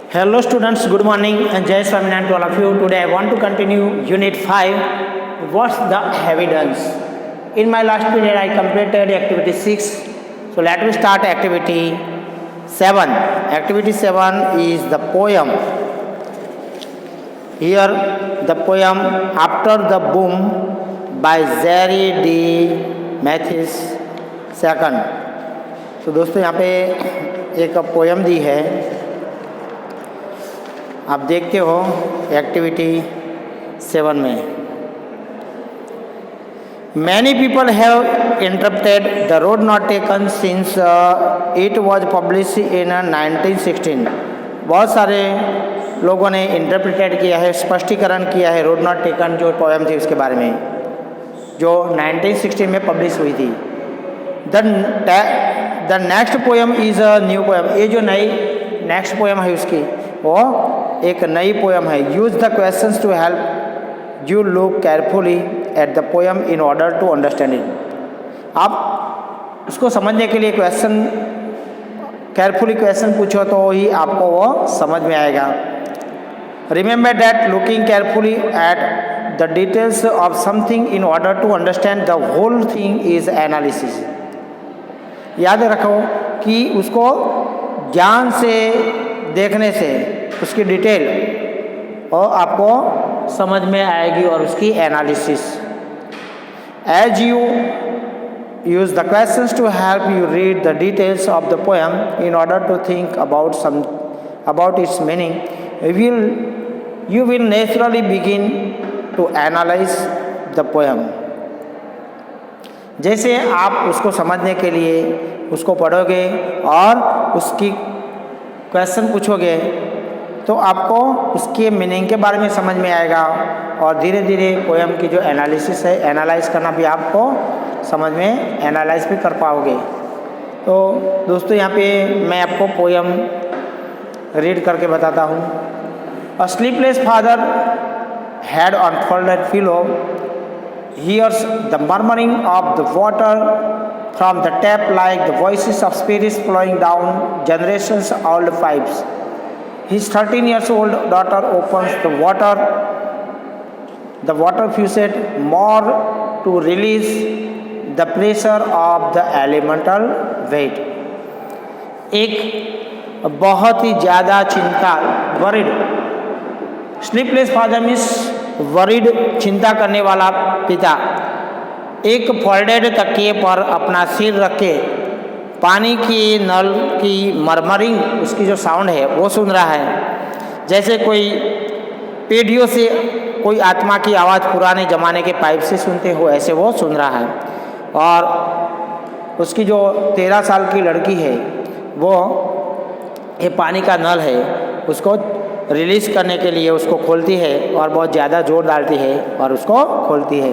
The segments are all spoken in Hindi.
Hello students, good morning and Jai Swaminarayan to all of you. Today I want to continue Unit 5, what's the evidence? In my last period I completed activity 6. So let me start activity 7. Activity 7 is the poem. Here the poem After the Boom by Jerry D. Mathis II. तो दोस्तों यहाँ पे एक पोएम दी है, आप देखते हो एक्टिविटी 7 में. Many people have interpreted the road not taken since it was published in 1916. बहुत सारे लोगों ने इंटरप्रिटेड किया है, स्पष्टीकरण किया है रोड नॉट टेकन जो पोएम थी उसके बारे में, जो 1916 में पब्लिश हुई थी. The next poem is a new poem. ये जो नई नेक्स्ट पोएम है उसकी वो एक नई पोएम है. Use the questions to help you look carefully at the poem in order to understand it. आप उसको समझने के लिए क्वेश्चन केयरफुली क्वेश्चन पूछो तो ही आपको वो समझ में आएगा. Remember that looking carefully at the details of something in order to understand the whole thing is analysis. याद रखो कि उसको ध्यान से देखने से उसकी डिटेल और आपको समझ में आएगी और उसकी analysis. As you use the questions to help you read the details of the poem in order to think about its meaning, you will naturally begin to analyse the poem. जैसे आप उसको समझने के लिए उसको पढ़ोगे और उसकी क्वेश्चन पूछोगे तो आपको उसके मीनिंग के बारे में समझ में आएगा और धीरे धीरे पोएम की जो एनालिसिस है, एनालाइज करना भी आपको समझ में एनालाइज भी कर पाओगे. तो दोस्तों यहाँ पे मैं आपको पोएम रीड करके बताता हूँ. A sleepless father had unfolded pillow hears the murmuring of the water from the tap like the voices of spirits flowing down generations old pipes. His 13 years old daughter opens the water faucet more to release the pressure of the elemental weight. एक बहुत ही ज़्यादा चिंता worried, sleepless father means worried चिंता करने वाला पिता, एक फोल्डेड तकिए पर अपना सिर रखे पानी की नल की मरमरिंग, उसकी जो साउंड है वो सुन रहा है. जैसे कोई पीढ़ियों से कोई आत्मा की आवाज़ पुराने ज़माने के पाइप से सुनते हो ऐसे वो सुन रहा है. और उसकी जो 13 साल की लड़की है वो ये पानी का नल है उसको रिलीज़ करने के लिए उसको खोलती है और बहुत ज़्यादा जोर डालती है और उसको खोलती है.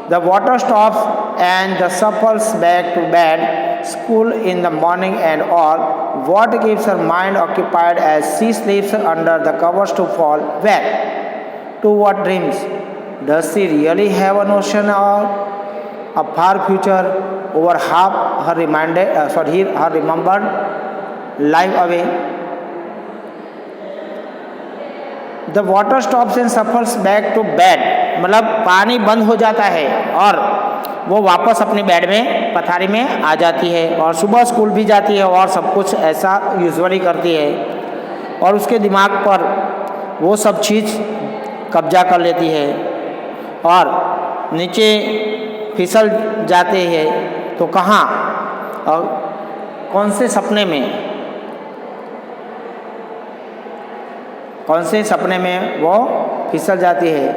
The water stops and the shuffles back to bed, school in the morning and all. What keeps her mind occupied as she sleeps under the covers to fall where to what dreams. Does she really have a notion of a far future over half her remembered life away. The water stops and shuffles back to bed, मतलब पानी बंद हो जाता है और वो वापस अपने बेड में पथारी में आ जाती है और सुबह स्कूल भी जाती है और सब कुछ ऐसा यूजुअली करती है और उसके दिमाग पर वो सब चीज़ कब्जा कर लेती है और नीचे फिसल जाते हैं. तो कहाँ और कौन से सपने में वो फिसल जाती है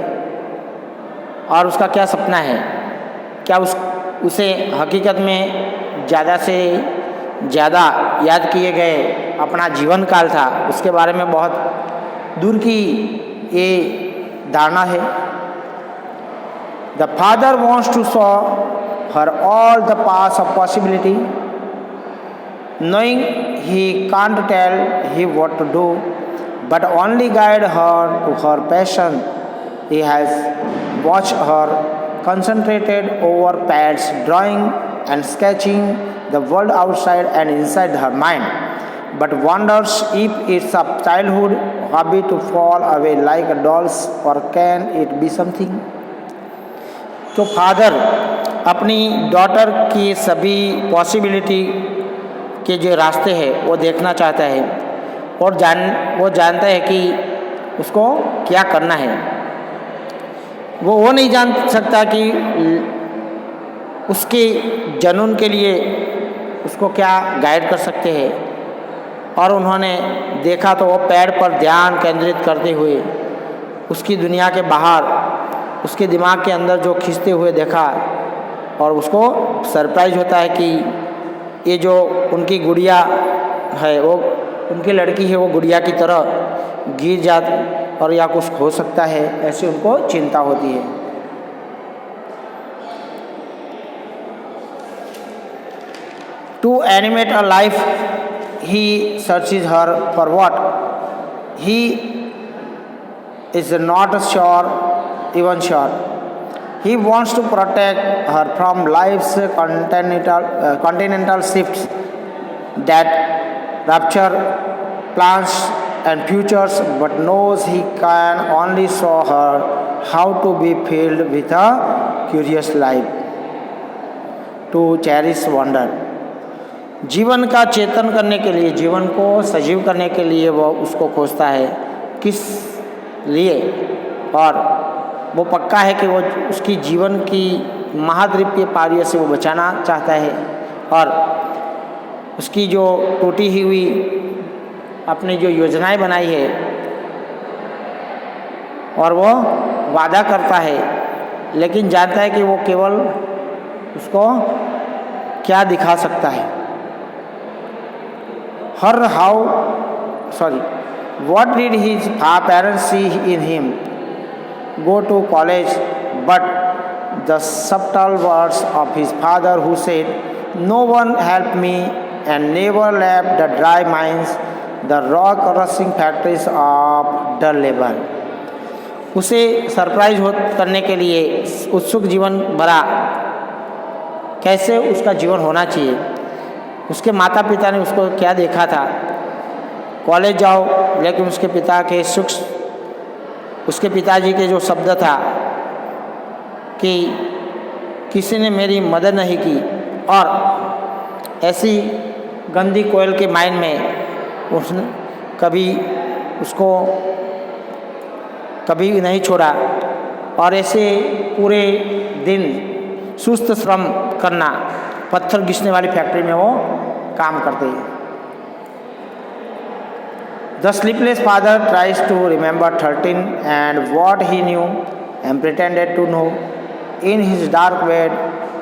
और उसका क्या सपना है, क्या उसे हकीकत में ज़्यादा से ज़्यादा याद किए गए अपना जीवन काल था उसके बारे में बहुत दूर की ये धारणा है. The father wants to show her all the paths of possibility, knowing he can't tell him what to do but only guide her to her passion. He has watched her concentrated over pads, drawing and sketching the world outside and inside her mind. but wonders if it's a childhood hobby to fall away like dolls, or can it be something? तो फादर अपनी डॉटर की सभी पॉसिबिलिटी के जो रास्ते हैं वो देखना चाहता है और वो जानता है कि उसको क्या करना है। वो नहीं जान सकता कि उसके जुनून के लिए उसको क्या गाइड कर सकते हैं। और उन्होंने देखा तो वो पेड़ पर ध्यान केंद्रित करते हुए उसकी दुनिया के बाहर उसके दिमाग के अंदर जो खींचते हुए देखा, और उसको सरप्राइज होता है कि ये जो उनकी गुड़िया है, वो उनकी लड़की है, वो गुड़िया की तरह गिर जा और या कुछ हो सकता है, ऐसी उनको चिंता होती है। To animate a life, he searches her for what? He is not even sure. He wants to protect her from life's continental shifts that rupture plans and futures, but knows he can only show her how to be filled with a curious life, to cherish wonder. जीवन का चेतन करने के लिए, जीवन को सजीव करने के लिए वो उसको खोजता है। किस लिए? और वो पक्का है कि वो उसकी जीवन की महाद्वीप के पारियों से वो बचाना चाहता है, और उसकी जो टूटी हुई अपनी जो योजनाएं बनाई है, और वो वादा करता है, लेकिन जानता है कि वो केवल उसको क्या दिखा सकता है। What did his parents see in him? Go to college, but the subtle words of his father who said, "No one helped me," and never left the dry mines, the rock crushing factories of dull labor. उसे सरप्राइज करने के लिए उत्सुक जीवन भरा कैसे उसका जीवन होना चाहिए। उसके माता पिता ने उसको क्या देखा था, कॉलेज जाओ, लेकिन उसके पिताजी के जो शब्द था कि किसी ने मेरी मदद नहीं की, और ऐसी गंदी कोयल के माइन में उसने कभी नहीं छोड़ा, और ऐसे पूरे दिन सुस्त श्रम करना, पत्थर घिसने वाली फैक्ट्री में वो काम करते हैं। The sleepless father tries to remember 13 and what he knew and pretended to know. In his dark bed,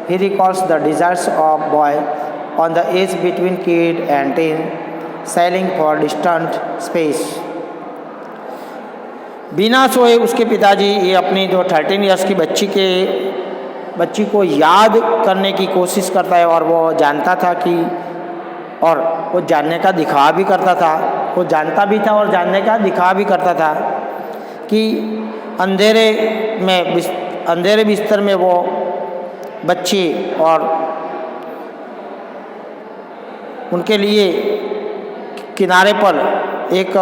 he recalls the desires of boy on the age between kid and teen, sailing for distant space. बिना सोए उसके पिताजी ये अपनी जो 13 इयर्स की बच्ची को याद करने की कोशिश करता है, और वो जानता था कि, और वो जानने का दिखावा भी करता था, वो जानता भी था और जानने का दिखावा भी करता था कि अंधेरे बिस्तर में वो बच्ची और उनके लिए किनारे पर एक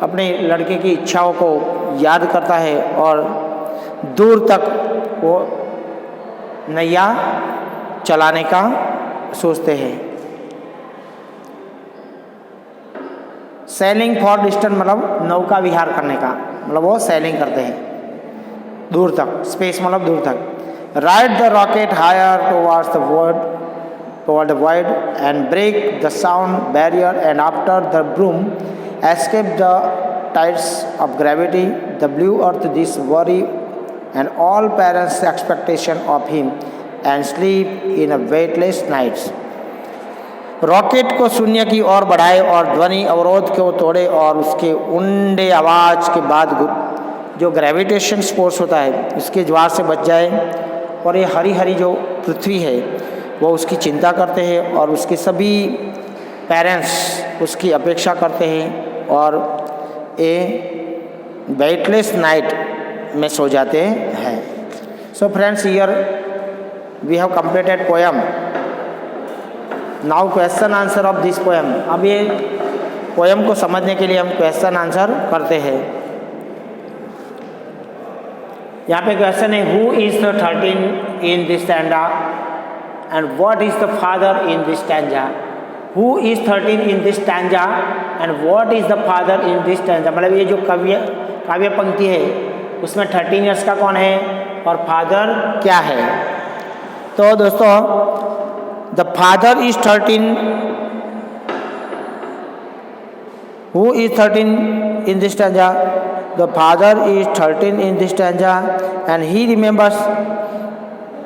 अपने लड़के की इच्छाओं को याद करता है, और दूर तक वो नैया चलाने का सोचते हैं। सेलिंग फॉर डिस्टेंट मतलब नौका विहार करने का, मतलब वो सेलिंग करते हैं दूर तक, स्पेस मतलब दूर तक। Ride the rocket higher towards the void and break the sound barrier, and after the broom escape the tides of gravity, the blue earth, this worry and all parents' expectation of him, and sleep in a weightless nights. Rocket को शून्य की ओर बढ़ाए और ध्वनि अवरोध को तोड़े, और उसके उंडे आवाज़ के बाद जो ग्रेविटेशन फोर्स होता है उसके ज्वार से बच जाए, और ये हरी हरी जो पृथ्वी है वो उसकी चिंता करते हैं, और उसके सभी पेरेंट्स उसकी अपेक्षा करते हैं, और ये वेटलेस नाइट में सो जाते हैं। So friends, here we have completed poem now question answer of this poem. अब ये पोएम को समझने के लिए हम क्वेश्चन आंसर करते हैं। यहाँ पे क्वेश्चन है, who is the 13 in this stanza and what is the father in this stanza. Who is 13 in this stanza and what is the father in this stanza. मतलब ये जो काव्य पंक्ति है उसमें 13 ईयर्स का कौन है और फादर क्या है। तो दोस्तों the father is 13, who is 13 in this stanza. The father is 13 in this stanza and he remembers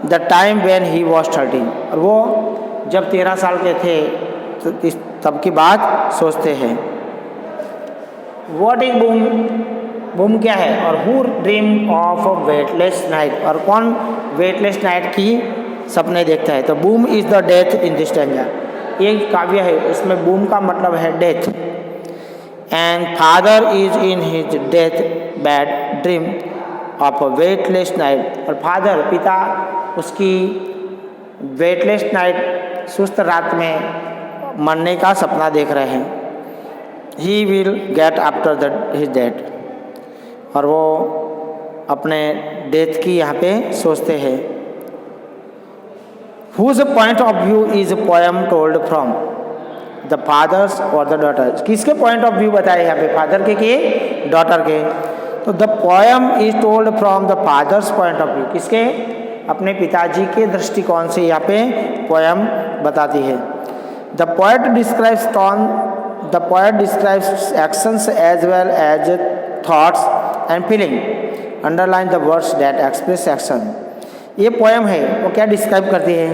the time when he was 13। और वो जब 13 साल के थे तो तब की बात सोचते हैं। व्हाट इज बूम, बूम क्या है। और who dream of weightless night, और कौन वेटलेस नाइट की सपने देखता है। तो boom is the death in this stanza. ये काव्य है उसमें बूम का मतलब है death. And father is in his death bad dream of weightless night. और फादर पिता उसकी वेटलेस नाइट सुस्त रात में मरने का सपना देख रहे हैं। He will get after his death, और वो अपने डेथ की यहाँ पे सोचते हैं। Whose point of view is poem told from, the father's और द डॉटर्स। किसके पॉइंट ऑफ व्यू बताए यहाँ पे, फादर के कि डॉटर के। तो the poem is told from the father's point of view, किसके, अपने पिताजी के दृष्टिकोण से यहाँ पे पोएम बताती है। The poet describes the poet describes actions as well as thoughts and feeling. Underline the words that express action. ये पोएम है वो क्या डिस्क्राइब करती है,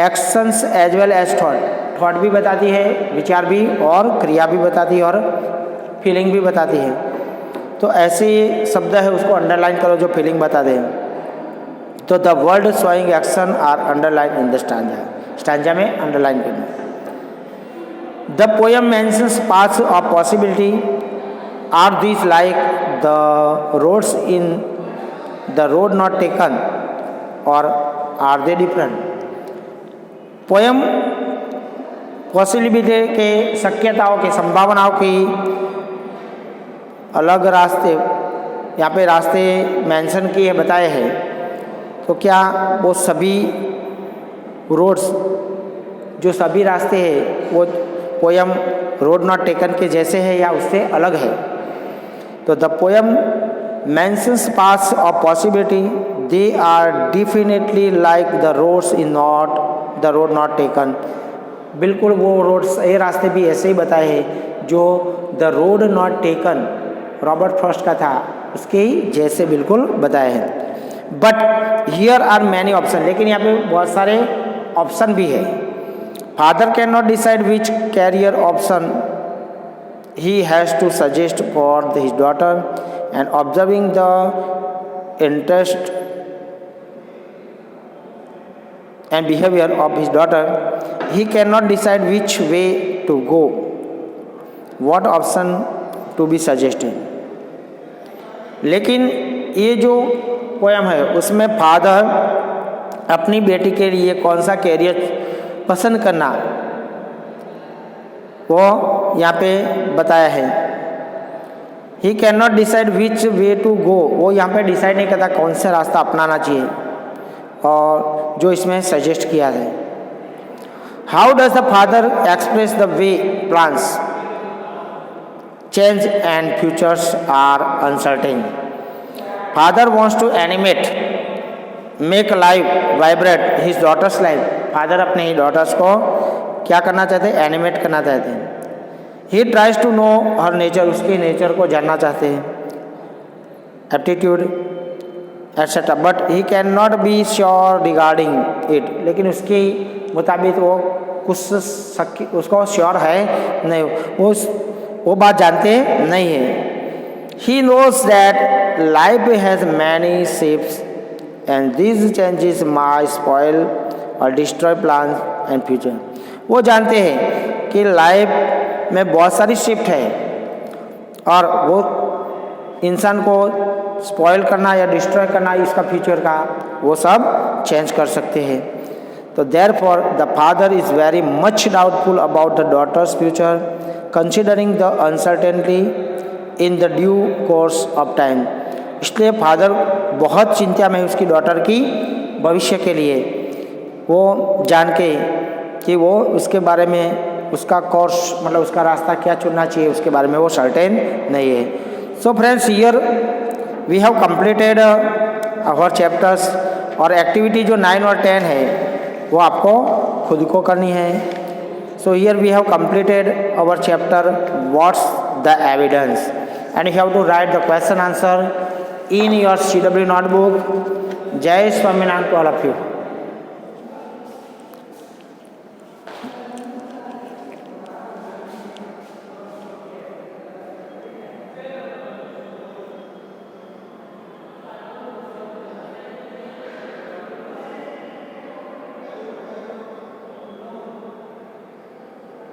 actions as well as thought. Thought भी बताती है, विचार भी, और क्रिया भी बताती है, और फीलिंग भी बताती है। तो ऐसे शब्द है उसको अंडरलाइन करो जो फीलिंग बता दे। तो the word showing action are underline in the stanza, stanza में अंडरलाइन करना। The poem mentions paths of possibility, are this like the roads in the road not taken or are they different. Poem possibility के, शक्यताओं के, संभावनाओं की अलग रास्ते यहाँ पे रास्ते मेंशन किए बताए हैं। तो क्या वो सभी रोड्स, जो सभी रास्ते हैं वो पोएम रोड नॉट टेकन के जैसे है या उससे अलग है। तो the poem mentions paths of possibility, they are definitely like the roads in not the road not taken. बिल्कुल वो रोड्स, ये रास्ते भी ऐसे ही बताए हैं जो the road not taken Robert Frost का था उसके ही जैसे बिल्कुल बताए हैं। But here are many option, लेकिन यहाँ पे बहुत सारे ऑप्शन भी है। Father can not decide which career option he has to suggest for his daughter and observing the interest and behavior of his daughter, he cannot decide which way to go, what option to be suggested। लेकिन ये जो पोएम है उसमें फादर अपनी बेटी के लिए कौन सा कैरियर पसंद करना वो यहाँ पे बताया है। He can not decide which way to go, वो यहाँ पे डिसाइड नहीं करता कौन सा रास्ता अपनाना चाहिए, और जो इसमें सजेस्ट किया है। How does the father express the way plans change and futures are uncertain. Father wants to animate, make life vibrate his daughter's life. Father अपने ही डॉटर्स को क्या करना चाहते हैं, एनिमेट करना चाहते हैं। He tries to know her nature, उसके नेचर को जानना चाहते हैं, aptitude et cetera. But he can not be sure regarding it, लेकिन उसके मुताबिक वो कुछ उसको श्योर है नहीं, वो बात जानते नहीं है। He knows that life has many shapes and this changes my spoil और डिस्ट्रॉय प्लान्स एंड फ्यूचर। वो जानते हैं कि लाइफ में बहुत सारी शिफ्ट है और वो इंसान को स्पॉइल करना या डिस्ट्रॉय करना इसका फ्यूचर का वो सब चेंज कर सकते हैं। तो therefore the father is very much doubtful about the daughter's future, considering the uncertainty in the due course of time. इसलिए फादर बहुत चिंता में है उसकी डॉटर की भविष्य के लिए, वो जान के कि वो उसके बारे में उसका कोर्स मतलब उसका रास्ता क्या चुनना चाहिए उसके बारे में वो सर्टेन नहीं है. So friends, here we have completed our chapters. और एक्टिविटी जो 9 और 10 है वो आपको खुद को करनी है. So here we have completed our chapter what's the evidence and you have to write the question answer in your CW notebook. Jai Swaminarayan to all of you.